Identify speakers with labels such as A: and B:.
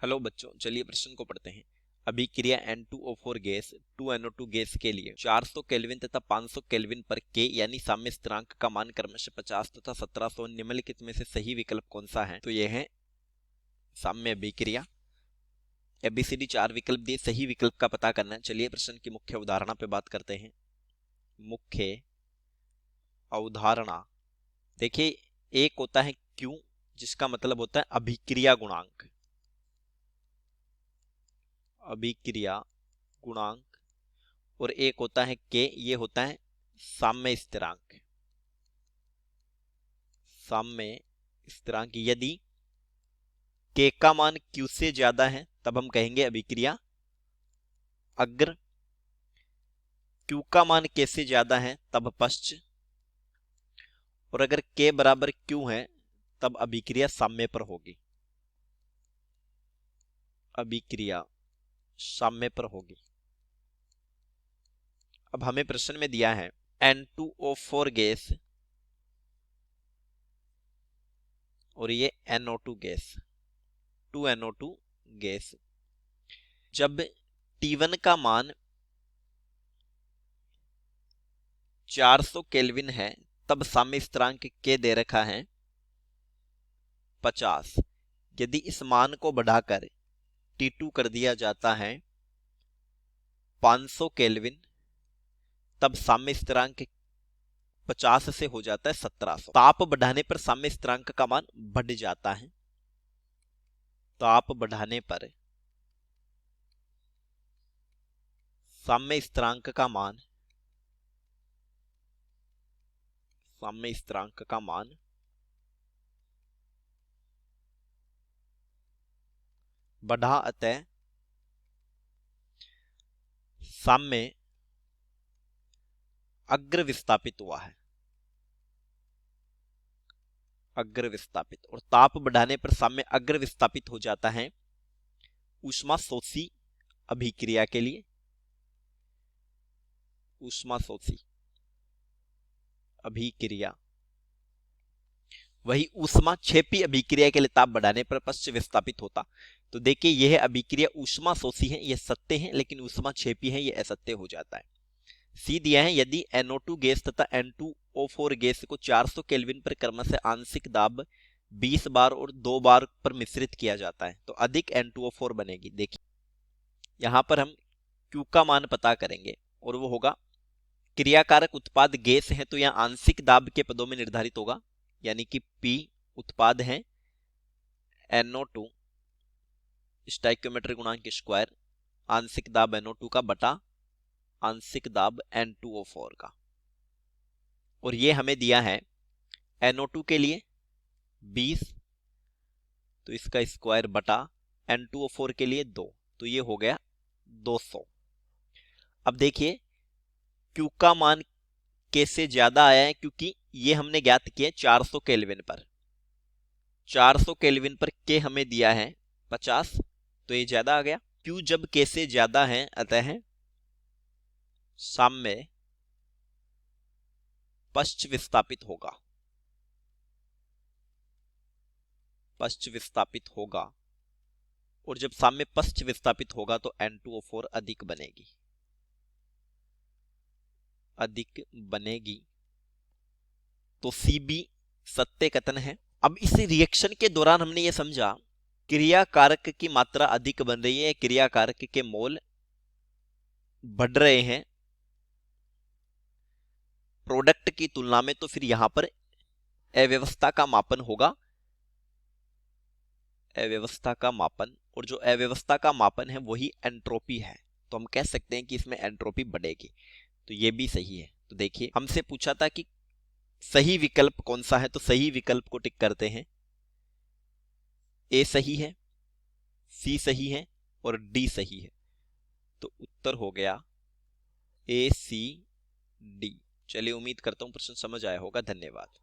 A: Hello बच्चों, चलिए प्रश्न को पढ़ते हैं। अभिक्रिया N2O4 गैस 2NO2 गैस के लिए 400 केल्विन तथा 500 केल्विन पर के यानी साम्य स्थिरांक का मान क्रमशः 50 तथा 1700 निम्नलिखित में से सही विकल्प कौन सा है? तो यह है साम्य अभिक्रिया। एबीसीडी 4 विकल्प दिए, सही विकल्प का पता करना है। चलिए प्रश्न की मुख्य अवधारणा पे बात करते हैं। मुख्य अवधारणा देखिए, एक होता है Q जिसका मतलब होता है अभिक्रिया गुणांक, अभिक्रिया गुणांक, और एक होता है के, ये होता है साम्य स्थिरांक। साम्य स्थिरांक यदि के का मान क्यू से ज्यादा है तब हम कहेंगे अभिक्रिया अग्र, क्यू का मान के से ज्यादा है तब पश्च, और अगर के बराबर क्यू है तब अभिक्रिया साम्य पर होगी। अभिक्रिया साम्य पर होगी। अब हमें प्रश्न में दिया है N2O4 गैस और ये NO2 गैस, 2NO2 गैस। जब T1 का मान 400 केल्विन है तब साम्य स्थिरांक के दे रखा है 50। यदि इस मान को बढ़ाकर T2 कर दिया जाता है 500 केल्विन तब साम्य स्थिरांक 50 से हो जाता है 1700। ताप बढ़ाने पर साम्य स्थिरांक का मान बढ़ जाता है। ताप बढ़ाने पर साम्य स्थिरांक का मान, साम्य स्थिरांक का मान बढ़ा, अतः साम्य अग्र विस्थापित हुआ है। अग्र विस्थापित, और ताप बढ़ाने पर साम्य अग्र विस्थापित हो जाता है ऊष्मा शोषी अभिक्रिया के लिए। ऊष्मा शोषी अभिक्रिया, वही ऊष्मा क्षेपी अभिक्रिया के लिए ताप बढ़ाने पर पश्च विस्थापित होता। तो देखिए, यह अभिक्रिया ऊष्मा शोषी है, यह सत्य है, लेकिन ऊष्मा क्षेपी है, यह असत्य हो जाता है। सी दिया है, यदि NO2 गैस तथा N2O4 गैस को 400 केल्विन पर क्रमशः आंशिक दाब 20 बार और 2 बार पर मिश्रित किया जाता है तो अधिक N2O4 बनेगी। देखिए, यहां पर हम Q का मान पता करेंगे और वो होगा, क्रियाकारक उत्पाद गैस है तो यहां आंशिक दाब के पदों में निर्धारित होगा, यानी कि P उत्पाद है NO2 स्टोइकियोमेट्रिक गुणांक स्क्वायर, आंशिक दाब NO2 का बटा आंशिक दाब N2O4 का। और ये हमें दिया है NO2 के लिए 20, तो इसका स्क्वायर बटा N2O4 के लिए 2, तो ये हो गया 200। अब देखिए, Q का मान K से ज्यादा आया है क्योंकि ये हमने ज्ञात किया 400 केल्विन पर। 400 केल्विन पर K हमें दिया है 50, तो ये ज्यादा आ गया। Q जब K से ज्यादा है अतः साम्य पश्च विस्थापित होगा। पश्च विस्थापित होगा, और जब साम्य पश्च विस्थापित होगा तो N2O4 अधिक बनेगी, अधिक बनेगी। तो CB सत्य कथन है। अब इस रिएक्शन के दौरान हमने ये समझा, क्रियाकारक की मात्रा अधिक बन रही है, क्रियाकारक के मोल बढ़ रहे हैं प्रोडक्ट की तुलना में, तो फिर यहां पर अव्यवस्था का मापन होगा। अव्यवस्था का मापन, और जो अव्यवस्था का मापन है वही एंट्रोपी है, तो हम कह सकते हैं कि इसमें एंट्रोपी बढ़ेगी। तो ये भी सही है। तो देखिए, हमसे पूछा था कि सही विकल्प कौन सा है, तो सही विकल्प को टिक करते हैं। ए सही है, सी सही है और डी सही है, तो उत्तर हो गया A C D। चलिए, उम्मीद करता हूं प्रश्न समझ आया होगा। धन्यवाद।